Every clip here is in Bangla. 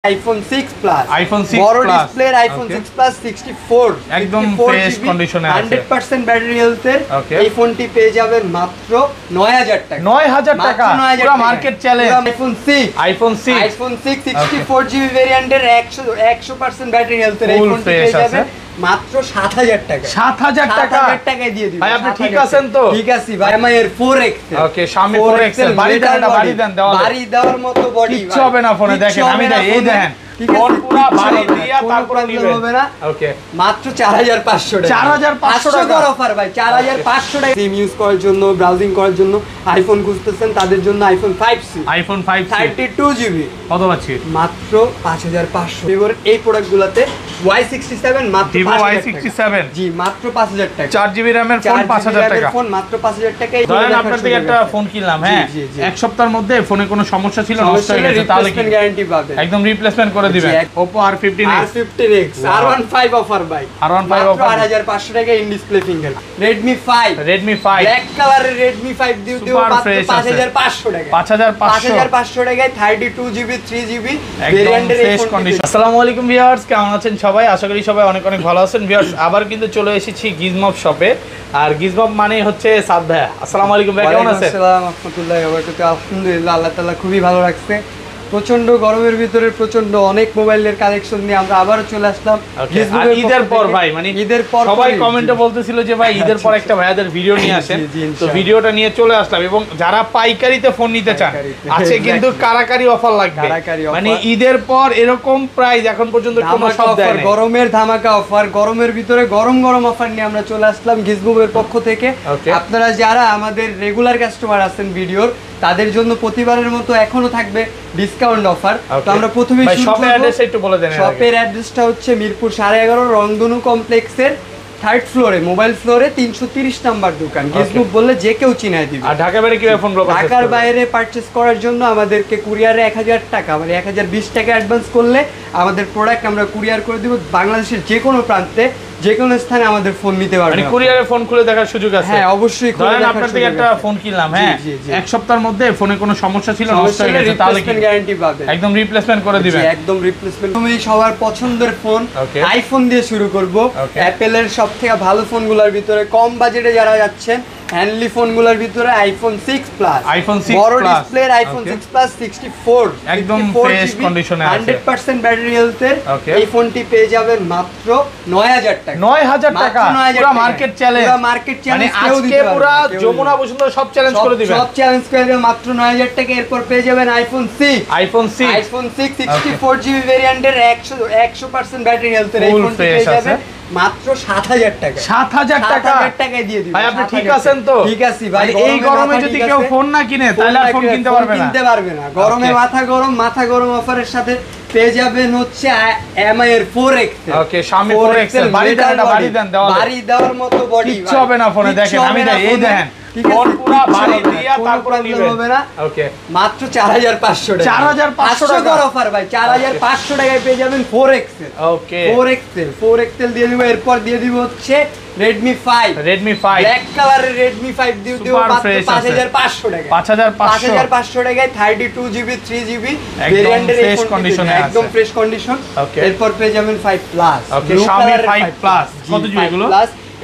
আইফোন 6 প্লাস, আইফোন 6 বড় প্লাস ডিসপ্লের আইফোন 6 প্লাস 64 একদম ফ্রেশ কন্ডিশনে আছে 100% ব্যাটারি হেলথের এই ফোনটি পেয়ে যাবেন মাত্র 9000 টাকা। 9000 টাকা পুরো মার্কেট চ্যালেঞ্জ। আইফোন 6 64GB ভেরিয়েন্টের 100% ব্যাটারি হেলথের এই ফোনটি পেয়ে যাবেন মাত্র 7000 টাকা। 7000 টাকা টাকায় দিয়ে দিবেন ভাই। আপনি ঠিক আছেন তো? ঠিক আছি ভাই। আমার এর 4X ওকে, Xiaomi 4X বাড়ি দেন দেওয়ালে, বাড়ি দেওয়ার মতো বডি কিচ্ছু হবে না ফোনে। দেখেন আমি এই দেখেন ফোন পুরো বাড়ি দিয়া তারপরে নিবেন হবে না। ওকে, মাত্র 4500 টাকা। 4500 টাকার অফার ভাই। 4500 টাকা সিম ইউজ করার জন্য, ব্রাউজিং করার জন্য আইফোন খুঁজতেছেন তাদের জন্য iPhone 5C, iPhone 5C 32GB কত পাচ্ছি? মাত্র 5500। এবার এই প্রোডাক্টগুলোতে Y67 মাত্র 5000 জি মাত্র 5000 টাকা। 4GB র‍্যামের ফোন 5000 টাকা। ফোন মাত্র 5000 টাকায়। ধরেন আপনার থেকে একটা ফোন কিনলাম, হ্যাঁ, এক সপ্তাহের মধ্যে ফোনে কোনো সমস্যা ছিল, নষ্ট হয়ে গেছে, তাহলে কি গ্যারান্টি পাবেন? একদম রিপ্লেসমেন্ট করে দিবেন। Oppo R15X R15 অফার ভাই। R15 অফার 8500 টাকা in display finger. Redmi 5 black কালারের Redmi 5 দিও মাত্র 5500 টাকা। 5500 টাকায় 32GB 3GB ভেরিয়েন্টের এই ফোন কন্ডিশন। আসসালামু আলাইকুম ভিউয়ার্স, কেমন আছেন সবাই? আশা করি সবাই অনেক অনেক ভালো আছেন। ভিউয়ার্স, আবার কিন্তু চলে এসেছি গিজমব শপে। আর গিজমব মানে হচ্ছে সাদ ভাই। আসসালামু আলাইকুম ভাই, কেমন আছেন? আসসালামু রাহমাতুল্লাহি ওয়া বারাকাতুহু। আলহামদুলিল্লাহ, আল্লাহ তাআলা খুবই ভালো রাখছে। প্রচন্ড গরমের ভিতরে প্রচন্ড অনেক মোবাইলের কালেকশন নিয়ে আমরা আবারও চলে আসলাম ঈদের পর ভাই। মানে ঈদের পর সবাই কমেন্টে বলতেছিল যে ভাই ঈদের পর একটা ভাইয়াদের ভিডিও নিয়ে আসেন, তো ভিডিওটা নিয়ে চলে আসলাম। এবং যারা পাইকারিতে ফোন নিতে চান, আছে কিন্তু কারাকারি অফার লাগবে। মানে ঈদের পর এরকম প্রাইস এখন পর্যন্ত কোনো শপ দেয় না। গরমের ধামাকা অফার, গরমের ভিতরে গরম গরম অফার নিয়ে আমরা চলে আসলাম গিজমবের পক্ষ থেকে। আপনারা যারা আমাদের রেগুলার কাস্টমার আছেন ভিডিওর, তাদের জন্য প্রতিবারের মতো এখনো থাকবে ডিসকাউন্ট অফার। তো আমরা প্রথমে শপের অ্যাড্রেস একটু বলে দেন। শপের অ্যাড্রেসটা হচ্ছে মিরপুর 11.5 রংধনু কমপ্লেক্সের 3rd ফ্লোরে, মোবাইল ফ্লোরে 330 নাম্বার দোকান। গিজমব বললে যে কেউ চিনায় দিবে। আর ঢাকার বাইরে কিভাবে ফোন পারচেজ করবে? ঢাকার বাইরে পারচেজ করার জন্য আমাদেরকে কুরিয়ারে 1000 টাকা মানে 1020 টাকা অ্যাডভান্স করলে আমাদের প্রোডাক্ট আমরা কুরিয়ার করে দিব বাংলাদেশের যে কোনো প্রান্তে, যে কোনো স্থানে আমাদের ফোন নিতে পারবেন। মানে কুরিয়ারে ফোন খুলে দেখার সুযোগ আছে? হ্যাঁ, অবশ্যই। ধরেন আপনার থেকে একটা ফোন কিনলাম, হ্যাঁ, এক সপ্তাহের মধ্যে ফোনে কোনো সমস্যা ছিল, নষ্ট হয়ে গেছে, তাহলে কি গ্যারান্টি পাবেন? একদম রিপ্লেসমেন্ট করে দিবেন। একদম রিপ্লেসমেন্ট। তুমি সবার পছন্দের ফোন আইফোন দিয়ে শুরু করব। অ্যাপেলের সবথেকে ভালো ফোনগুলোর ভিতরে কম বাজেটে যারা যাচ্ছেন, হ্যান্ডলি ফোনগুলোর ভিতরে আইফোন 6 প্লাস, আইফোন 6 বড় ডিসপ্লের আইফোন 6 প্লাস 64 একদম ফ্রেশ কন্ডিশনে আছে 100% ব্যাটারি হেলথের এই ফোনটি পেয়ে যাবেন মাত্র 9000 টাকা। 9000 টাকা পুরো মার্কেট চ্যালেঞ্জ। পুরো মার্কেট চ্যালেঞ্জ মানে আজকে পুরো যমুনা বসুন্ধরা সব চ্যালেঞ্জ করে দিবেন। সব চ্যালেঞ্জ করে দিবেন মাত্র 9000 টাকা। এরপর পেয়ে যাবেন আইফোন 6 64GB ভেরিয়েন্টের 100% ব্যাটারি হেলথের এই ফোনটি পেয়ে যাবেন মাত্র 7000 টাকা। 7000 টাকায় দিয়ে দিবেন ভাই। আপনি ঠিক আছেন তো? ঠিক আছি ভাই। এই গরমে যদি কেউ ফোন না কিনে তাহলে আর ফোন কিনতে পারবে না। গরমে মাথা গরম অফারের সাথে পেয়ে যাবেন হচ্ছে MI এর 4X। ওকে, Xiaomi 4X বাড়ি দেন দেওয়ালে, বাড়ি দেওয়ার মতো বডি, কিচ্ছু হবে না ফোনে। দেখেন আমি এই দেখেন ফোন পুরো বাড়ি দিয়া তারপরে নিবেন হবে না। ওকে, মাত্র 4500 টাকা। 4500 টাকা অফার ভাই। 4500 টাকায় পেয়ে যাবেন 4X। ওকে, 4X দিয়ে দিব। এরপর দিয়ে দিব হচ্ছে Redmi 5 ব্ল্যাক কালারের Redmi 5 দিও মাত্র 5500 টাকা। 5500 টাকায় 32GB 3GB ভেরিয়েন্টের এই ফোন কন্ডিশনে আছে, একদম ফ্রেশ কন্ডিশন। এরপর পেয়ে যাবেন 5 প্লাস। ওকে, Xiaomi 5 প্লাস কত জিবি এগুলো?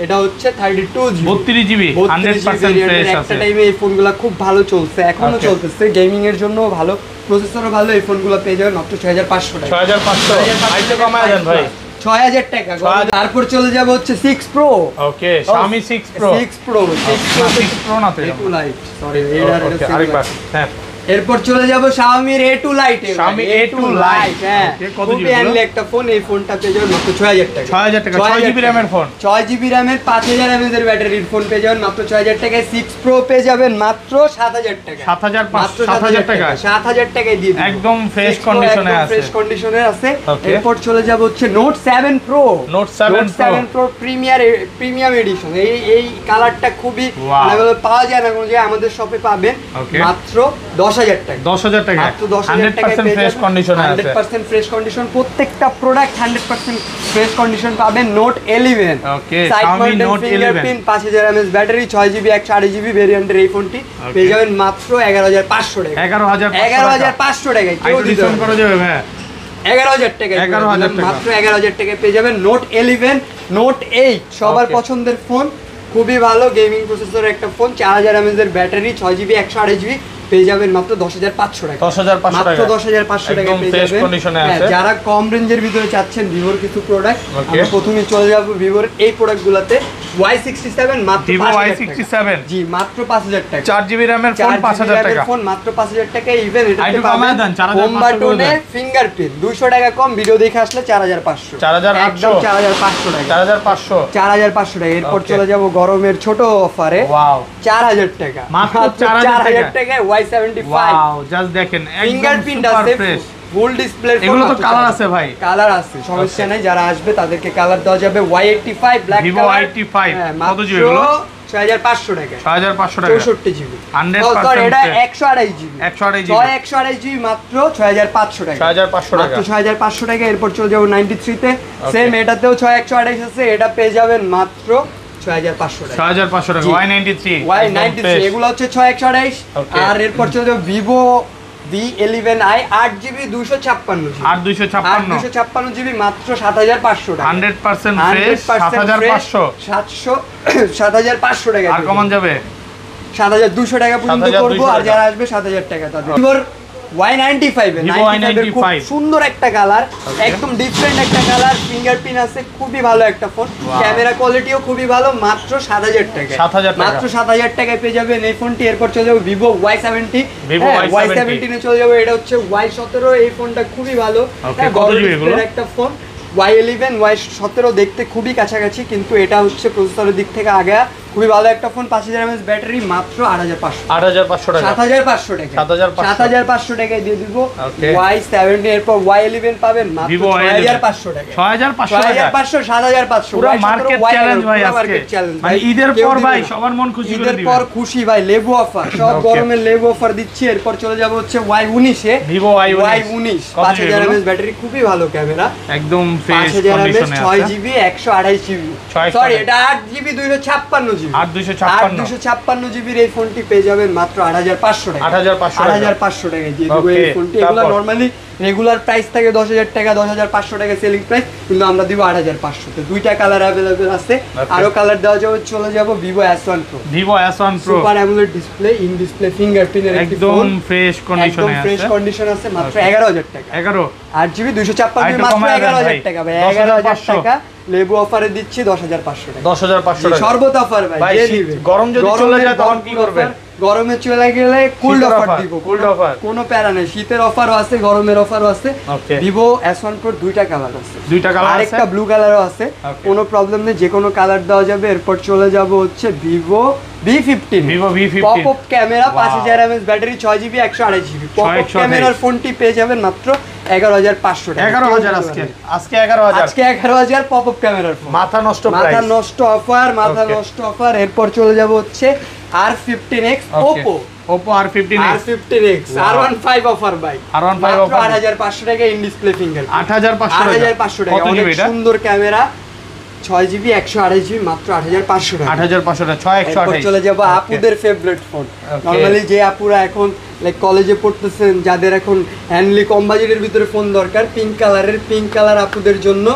এটা হচ্ছে 32GB 32GB 100% ফ্রেশ আছে। একটা টাইমে এই ফোনগুলো খুব ভালো চলছে, এখনো চলতেছে, গেমিং এর জন্য ভালো, প্রসেসরও ভালো। এই ফোনগুলো পেয়ে যাবেন মাত্র 6500 টাকা। 6500 আইতে কমায় দেন ভাই। 6000 টাকা। তারপর চলে যাব হচ্ছে 6 Pro। ওকে, Xiaomi 6 Pro না তো A2 Lite, সরি আরেকবার। হ্যাঁ, এরপর চলে যাব Xiaomi A2 Lite। Xiaomi A2 Lite, হ্যাঁ, কত জিবি হ্যান্ডলি একটা ফোন। এই ফোনটা পেয়ে যাবেন মাত্র 6000 টাকা। 6000 টাকা 6GB র‍্যামের ফোন, 6GB র‍্যামের 5000 mAh এর ব্যাটারির ফোন পেয়ে যাবেন মাত্র 6000 টাকায়। 6 Pro পেয়ে যাবেন মাত্র 7000 টাকা। 7000 টাকা 7000 টাকায় দিয়ে দিন। একদম ফ্রেশ কন্ডিশনে আছে, ফ্রেশ কন্ডিশনে আছে। এরপর চলে যাব হচ্ছে Note 7 Pro প্রিমিয়াম এডিশন। এই কালারটা খুবই अवेलेबल পাওয়া যায় না কোন জায়গায়, আমাদের শপে পাবেন মাত্র 10000 টাকা। 10000 টাকা মাত্র 10000 টাকায় 100% ফ্রেশ কন্ডিশনে আছে, 100% ফ্রেশ কন্ডিশন। প্রত্যেকটা প্রোডাক্ট 100% ফ্রেশ কন্ডিশন পাবেন। Note 11 ওকে, Xiaomi Note 11 5000 mAh battery, 6GB 128GB ভেরিয়েন্টের এই ফোনটি পেয়ে যাবেন মাত্র 11500 টাকা। 11500 টাকায় কেউ ডিসকাউন্ট করা যাবে ভাই। 11,000 টাকা, 11,000 টাকা, মাত্র 11,000 টাকায় পেয়ে যাবেন নোট 11, নোট 8 সবার পছন্দের ফোন, খুবই ভালো গেমিং প্রসেসরের একটা ফোন, 4000 mAh এর ব্যাটারি, 6GB 128GB পেয়ে যাবেন মাত্র 10,500 টাকা, 10,500 টাকা, মাত্র 10,500 টাকা পেয়ে যাবেন। যারা কম রেঞ্জের ভিতরে চাচ্ছেন ভিভোর কিছু প্রোডাক্ট, আমরা প্রথমে চলে যাব ভিভোর এই প্রোডাক্টগুলোতে। Y67 মাত্র 5000 টাকা, জি মাত্র 5000 টাকা, 4GB RAM এর ফোন 5000 টাকা, ফোন মাত্র 5000 টাকা। ইভেন এটাতে পাবেন হোম বাটনে ফিঙ্গারপ্রিন্ট, 200 টাকা কম, ভিডিও দেখে আসলে 4500, 4800, 4500 টাকা, 4500, 4500 টাকা। এরপর চলে যাব গরমের ছোট অফারে, ওয়াও 4000 টাকা, মাত্র 4000 টাকা। Y75 ওয়াও জাস্ট দেখেন ফিঙ্গারপ্রিন্ট আছে, ফুল ডিসপ্লে, এগুলো তো কালার আছে ভাই, কালার আছে, সমস্যা নাই, যারা আসবে তাদেরকে কালার দেওয়া যাবে। Y85 black Vivo colour, Y85 কত জিবি এগুলো? 6500 টাকা, 6500 টাকা, 64GB, 100% এটা 128GB, 128GB, 128GB মাত্র 6500 টাকা, 6500 টাকা, মাত্র 6500 টাকা। এরপর চলে যাব 93 তে, সেম এটাতেও 6128 আছে, এটা পেয়ে যাবেন মাত্র 6500 টাকা, 6500 টাকা। Y93 এগুলো হচ্ছে 6128। আর এরপর চলে যাব Vivo V11i 8GB 256GB, 256GB মাত্র 7500 টাকা, 100% ফ্রেশ, 7500, 7500 টাকা। আর কমান যাবে 7200 টাকা পর্যন্ত করব। আর যারা আসবে 7000 টাকা তাদের। ভিভোর Y95 খুব সুন্দর একটা কালার, একদম ডিফারেন্ট একটা কালার, ফিঙ্গারপ্রিন্ট আছে, খুবই ভালো একটা ফোন, ক্যামেরা কোয়ালিটিও খুবই ভালো, মাত্র 7000 টাকা, মাত্র 7000 টাকায় পেয়ে যাবেন এই ফোনটি। এরপর চলে যাবো ভিভো Y70, Y17 এ চলে যাবো, এটা হচ্ছে Y17, এই ফোনটা খুবই ভালো, একটা ফোন। Y11 Y17 দেখতে খুবই কাছাকাছি, কিন্তু এটা হচ্ছে প্রসেসরের দিক থেকে আগে, খুবই ভালো একটা ফোন, 5000 mAh ব্যাটারি, মাত্র 8500 টাকা, 7500 টাকা, 7500 টাকায় দিয়ে দিব Y70। এরপর Y11 পাবেন মাত্র 6500 টাকা, 6500, 7500, পুরো মার্কেট চ্যালেঞ্জ ভাই আজকে, মানে ঈদের পর ভাই সবার মন খুশি করে দিবেন, ঈদের পর খুশি ভাই, লেবু অফার, সব গরমের লেবু অফার দিচ্ছি। এরপর চলে যাব হচ্ছে Y19 এ, ভিভো Y19 5000 mAh ব্যাটারি, খুবই ভালো ক্যামেরা, একদম ফ্রেশ 5000 mAh, কন্ডিশনে আছে, 6GB 128GB, সরি এটা 8GB 256GB, 856GB এই ফোনটি পেয়ে যাবেন মাত্র 8500 টাকা, 8500 টাকা দিয়ে দিব এই ফোনটি। এগুলো নরমালি রেগুলার প্রাইস থাকে 10000 টাকা, 10500 টাকা সেলিং প্রাইস, কিন্তু আমরা দিব 8500 তে। দুইটা কালার अवेलेबल আছে, আরো কালার দেওয়া যাবে। চলে যাব Vivo S1 Pro, Vivo S1 Pro super AMOLED display, in display ফিঙ্গারপ্রিন্টের একটি ফোন, একদম ফ্রেশ কন্ডিশনে আছে, একদম ফ্রেশ কন্ডিশন আছে, মাত্র 11000 টাকা, 11 8GB 256GB মাত্র 11000 টাকা ভাই, 11000 টাকা লেবু অফারে দিচ্ছি, 10500 টাকা, 10500 টাকা সর্বত অফার ভাই। গরম যদি চলে যায় তখন কি করবেন? গরমে চলে গেলে কুল্ড অফার দিব, কুল্ড অফার, কোনো প্যারা নেই, শীতের অফারও আছে, গরমের অফারও আছে। ভিভো S1 Pro দুইটা কালার আছে, আরেকটা ব্লু কালারও আছে, কোনো প্রবলেম নেই, যে কোনো কালার দেওয়া যাবে। এরপর চলে যাব হচ্ছে Vivo V15, pop up camera, 5000 mAh battery, 6GB 128GB, pop up ক্যামেরার ফোনটি পেয়ে যাবেন মাত্র 11500 টাকা, 11000 আজকে 11000 পপ আপ ক্যামেরার ফোন, মাথা নষ্ট অফার। এরপর চলে যাব হচ্ছে R15X, Oppo R15X, R15 offer ভাই, R15 অফার, 8500 টাকা, ইন ডিসপ্লে ফিঙ্গার, 8500 টাকা, অনেক সুন্দর ক্যামেরা, 6GB 128GB মাত্র 8500 টাকা, 8500 টাকা, 6128। চলে যাব আপুদের ফেভারিট ফোন, নরমালি যে আপুরা এখন লাইক কলেজে পড়তেছেন, যাদের এখন হ্যান্ডলি কম বাজেটের ভিতরে ফোন দরকার, পিঙ্ক কালার আপুদের জন্য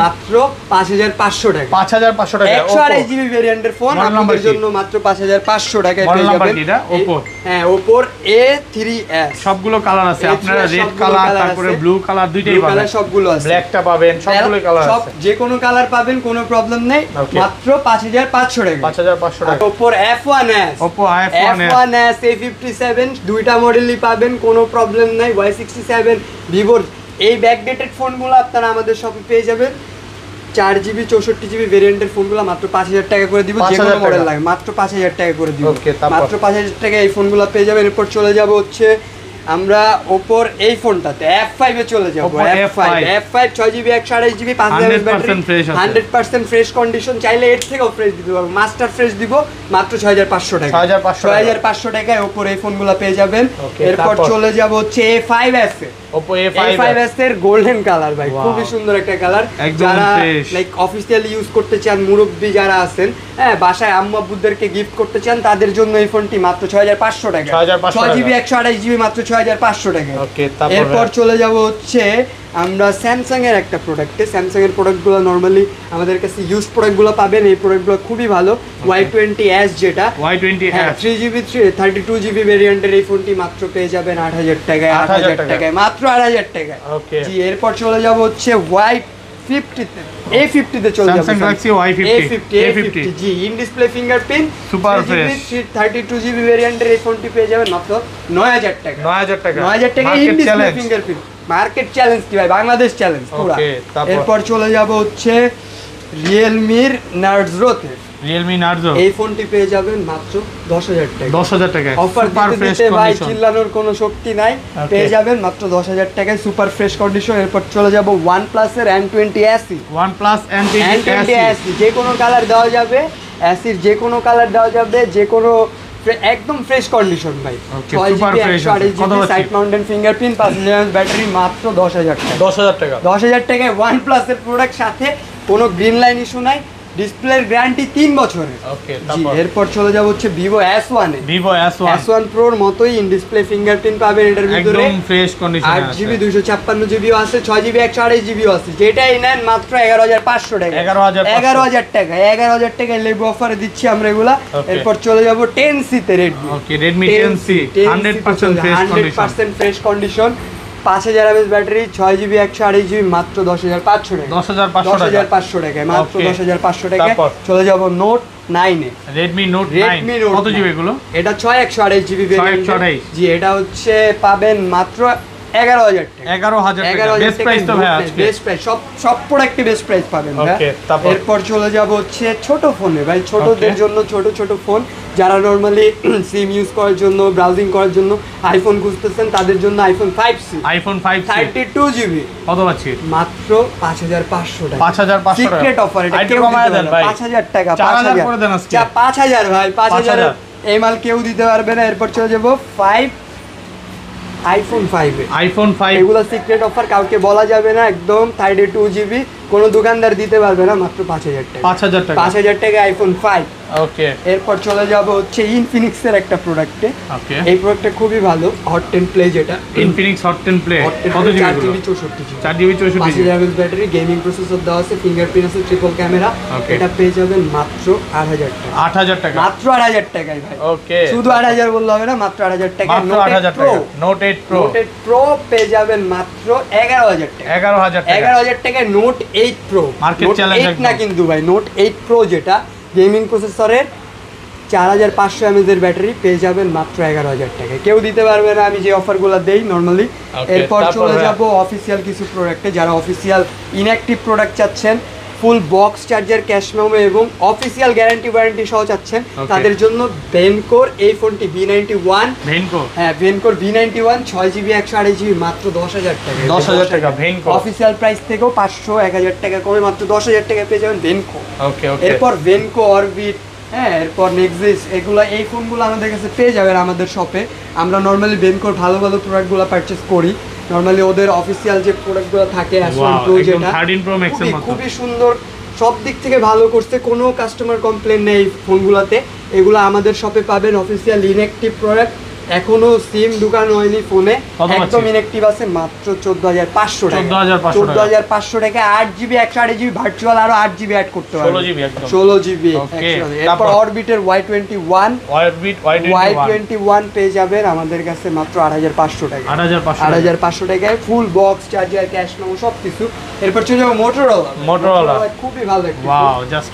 মাত্র 5500 টাকা, 5500 টাকা, 128GB ভেরিয়েন্টের ফোন আপুদের জন্য মাত্র 5500 টাকায় পেয়ে যাবেন। Oppo, হ্যাঁ Oppo A3s, সবগুলো কালার আছে, আপনারা রেড কালার, তারপরে ব্লু কালার, দুইটাই পাবেন, সবগুলো আছে, ব্ল্যাকটা পাবেন, সবগুলো কালার আছে, যে কোনো কালার পাবেন, কোনো প্রবলেম নেই, মাত্র 5500 টাকা, 5500 টাকা। Oppo F1s A57 দুইটা মডেলই পাবেন, কোনো প্রবলেম নাই। Y67 ভিভোর এই ব্যাকডেটেড ফোনগুলো আপনারা আমাদের শপে পেয়ে যাবেন, 4GB 64GB ভেরিয়েন্টের ফোনগুলো মাত্র 5000 টাকা করে দিব, যে কোনো মডেল লাগে মাত্র 5000 টাকা করে দিব, মাত্র 5000 টাকা এই ফোনগুলো পেয়ে যাবেন। এরপর চলে যাব হচ্ছে আমরা Oppoর এই ফোনটাতে F5 এ চলে যাব, F5 6GB 128GB 5000 mAh battery, 100% fresh condition, চাইলে এর থেকেও ফ্রেশ দিতে পারবো, মাস্টার ফ্রেশ দিব মাত্র 6500 টাকা, 6500 টাকায় Oppoর এই ফোনগুলো পেয়ে যাবেন। এরপর চলে যাব হচ্ছে A5s, Oppo A5s এর গোল্ডেন কালার ভাই, খুবই সুন্দর একটা কালার। যারা লাইক অফিসিয়ালি ইউজ করতে চান, মুরব্বি যারা আছেন, হ্যাঁ বাসায় আম্মু আব্বুদেরকে গিফট করতে চান, তাদের জন্য এই ফোনটি মাত্র 6500 টাকা। 6GB 128GB মাত্র 6500 টাকা। ওকে, এরপর চলে যাব হচ্ছে আমরা স্যামসাং এর একটা প্রোডাক্টে। স্যামসাং এর প্রোডাক্টগুলো নরমালি আমাদের কাছে ইউজ প্রোডাক্টগুলো পাবেন। এই প্রোডাক্টগুলো খুবই ভালো। Y20s যেটা Y20s 3GB 32GB ভেরিয়েন্টের এই ফোনটি মাত্র পেয়ে যাবেন 8000 টাকায়। 8000 টাকায়, মাত্র 8000 টাকায়। ওকে জি, এরপর চলে যাব হচ্ছে Y50 তে, A50 তে চলে যাব। Samsung Galaxy A50 G, in display fingerprint super fresh 32GB ভেরিয়েন্টের এই ফোনটি পেয়ে যাবেন মাত্র 9000 টাকা। 9000 টাকা, 9000 টাকা in display fingerprint. Market challenge কি ভাই, বাংলাদেশ চ্যালেঞ্জ পুরো। এরপর চলে যাব হচ্ছে Realme Narzo তে। Realme Narzo এই ফোনটি পেয়ে যাবেন মাত্র 10000 টাকা। 10000 টাকায় অফার দিতে ভাই চিল্লানোর কোনো শক্তি নাই। পেয়ে যাবেন মাত্র 10000 টাকায় সুপার ফ্রেশ কন্ডিশন। এরপর চলে যাব OnePlus এর N20 SE। OnePlus N20 SE যে কোনো কালার দেওয়া যাবে, SE এর যে কোনো কালার দেওয়া যাবে, যে কোনো একদম ফ্রেশ কন্ডিশন ভাই। 6GB 128GB side mountain fingerprint, 5000 battery, মাত্র 10000 টাকা। 10000 টাকা, 10000 টাকায় OnePlus এর প্রোডাক্ট, সাথে কোনো গ্রিন লাইন ইস্যু নাই, ডিসপ্লের গ্যারান্টি 3 বছরের। ওকে, এরপর চলে যাব হচ্ছে Vivo S1 এ। Vivo S1 Pro এর মতোই ইন ডিসপ্লে ফিঙ্গারপ্রিন্ট পাবেন এটার ভিতরে। একদম ফ্রেশ কন্ডিশন আছে। 8GB 256GB ও আছে, 6GB 128GB ও আছে। যেটাই নেন মাত্র 11500 টাকা। 11000 টাকা, 11000 টাকায় লেবু অফারে দিচ্ছি আমরা এগুলা। এরপর চলে যাব 10C তে Redmi। ওকে, Redmi 10C 100% fresh condition, 5000 mAh battery, 6GB 128GB, মাত্র 10500 টাকা। 10500 টাকায়, মাত্র 10500 টাকায়। চলে যাব Note 9 এ। Redmi Note 9 কত জিবি এগুলো? এটা 6128GB ভেরিয়েন্ট। জি, এটা হচ্ছে পাবেন মাত্র 11000 টাকা। 11000 টাকা বেস্ট প্রাইস তো ভাই আজকে। বেস্ট প্রাইস, সব প্রোডাক্টে বেস্ট প্রাইস পাবেন ভাই। এরপর চলে যাব হচ্ছে ছোট ফোনে ভাই, ছোটদের জন্য ছোট ফোন, যারা নরমালি সিম ইউজ করার জন্য, ব্রাউজিং করার জন্য আইফোন খুঁজতেছেন, তাদের জন্য iPhone 5C। IPhone 5C 32GB কত পাচ্ছি? মাত্র 5500 টাকা। 5500 টাকা সিক্রেট অফার, এটা কেউ কমায় দেন ভাই। 5000 টাকা, 4000 করে দেন আজকে। 5000 ভাই, 5000 এই মাল কেউ দিতে পারবে না। এরপর চলে যাব আইফোন 5 এগুলো সিক্রেট অফার, কাউকে বলা যাবে না, একদম 32GB, কোনো দোকানদার দিতে পারবে না, মাত্র 5000 টাকা। 5000 টাকা আইফোন 5। ওকে, এরপর চলে যাব হচ্ছে ইনফিনিক্স এর একটা প্রোডাক্টে। ওকে, এই প্রোডাক্টটা খুবই ভালো, হট 10 প্লে, যেটা ইনফিনিক্স হট 10 প্লে কত GB? 4GB 64GB 4GB 5000 mAh battery, gaming processor দেওয়া আছে, ফিঙ্গারপ্রিন্ট আছে, ট্রিপল ক্যামেরা। এটা পেয়ে যাবেন মাত্র 8000 টাকা। 8000 টাকা, মাত্র 8000 টাকায় ভাই। ওকে, শুধু 8000 বললে হবে না, মাত্র 8000 টাকা। মাত্র 8000 টাকা নোট 8 প্রো পেয়ে যাবেন মাত্র 11000 টাকা। 11000 টাকায় নোট 8 প্রো। মার্কেট চ্যালেঞ্জ না কিন্তু ভাই, নোট 8 প্রো যেটা গেমিং প্রসেসরের, 4500 mAh এর ব্যাটারি, পেয়ে যাবেন মাত্র 11000 টাকায়। কেউ দিতে পারবে না আমি যে অফারগুলো দেই নরমালি। এরপর চলে যাব অফিসিয়াল কিছু প্রোডাক্টে, যারা অফিসিয়াল ইনঅ্যাক্টিভ প্রোডাক্ট চাচ্ছেন, ফুল বক্স চার্জার, ক্যাশ মেমো এবং অফিসিয়াল গ্যারান্টি ওয়ারেন্টি সহ চাচ্ছেন, তাদের জন্য ভেনকোর এই ফোনটি V91। ভেনকোর V91 6GB 128GB, মাত্র 10000 টাকা। 10000 টাকা ভেনকো। অফিসিয়াল প্রাইস থেকেও 500 1000 টাকা কমে মাত্র 10000 টাকা পেয়ে যাবেন ভেনকো। ওকে, এরপর ভেনকো অরবিট, এরপর নেক্সিস, এগুলো এই ফোনগুলো আমাদের কাছে পেয়ে যাবেন আমাদের শপে। আমরা নরমালি ভেনকোর ভালো প্রোডাক্টগুলো পারচেস করি। নরমালি ওদের অফিসিয়াল যে প্রোডাক্টগুলো থাকে, S1 Pro যেটা 13 Pro Max এর মতো, খুবই সুন্দর, সব দিক থেকে ভালো করছে, কোনো কাস্টমার কমপ্লেন নেই ফোনগুলোতে। এগুলো আমাদের শপে পাবেন, অফিসিয়াল ইনঅ্যাক্টিভ প্রোডাক্ট, এখনো সিম দোকান হয়নি ফোনে, একদম ইনঅ্যাক্টিভ আছে, মাত্র 14500 টাকা। 14500 টাকা 8GB 128GB ভার্চুয়াল, আরো 8GB অ্যাড করতে পারবেন, 16GB। এরপর অরবিটের Y21 পেয়ে যাবেন আমাদের কাছে মাত্র 8500 টাকা। 8500 টাকায় full box charger, cash memo সবকিছু। এরপর চলে যাবো মোটরোলা, খুবই ভালো, wow, just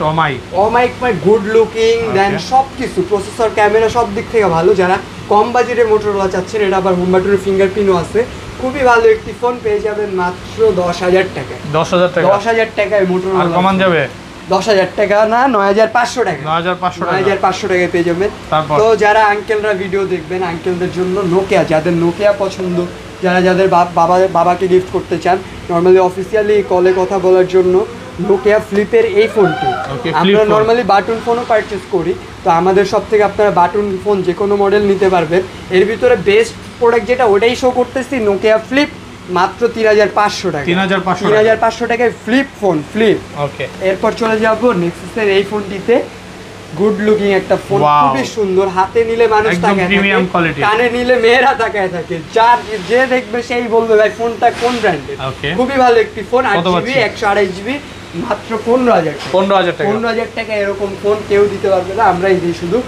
my good looking, then সবকিছু, প্রসেসর, ক্যামেরা, সব দিক থেকে ভালো। যারা কম বাজেটে মোটরোলা চাচ্ছেন, এটা আবার হোম বাটনের ফিঙ্গারপ্রিন্টও আছে, খুবই ভালো একটি ফোন, পেয়ে যাবেন মাত্র 10000 টাকা। 10000 টাকায় মোটরোলা। আর কমান যাবে 10000 টাকা না, 9500 টাকা। 9500 টাকায় পেয়ে যাবেন। তো যারা আঙ্কেলরা ভিডিও দেখবেন, আঙ্কেলদের জন্য নোকিয়া, যাদের নোকিয়া পছন্দ, যাদের বাবাকে গিফট করতে চান, নর্মালি অফিসিয়ালি কলে কথা বলার জন্য, নোকিয়া ফ্লিপের এই ফোনটি আমরা নর্মালি বাটন ফোনও পারচেস করি। তো আমাদের সব থেকে আপনারা বাটন ফোন যে কোনো মডেল নিতে পারবেন। এর ভিতরে বেস্ট প্রোডাক্ট যেটা, ওটাই শো করতেছি, নোকিয়া ফ্লিপ মাত্র 3500 টাকা। 3500 টাকায় ফ্লিপ ফোন, ফ্লিপ। ওকে, এরপর চলে যাব নেক্সাসের এই ফোনটিতে। গুড লুকিং একটা ফোন, খুবই সুন্দর, হাতে নিলে মানুষ তাকায় থাকে, কানে নিলে মেয়েরা তাকায় থাকে, যে দেখবে সেই বলবে ভাই ফোনটা কোন ব্র্যান্ডের। খুবই ভালো একটি ফোন, 8GB 128GB, মাত্র 15000 টাকা। 15000 টাকা এরকম ফোন কেউ দিতে পারবে না, আমরাই দিই শুধু।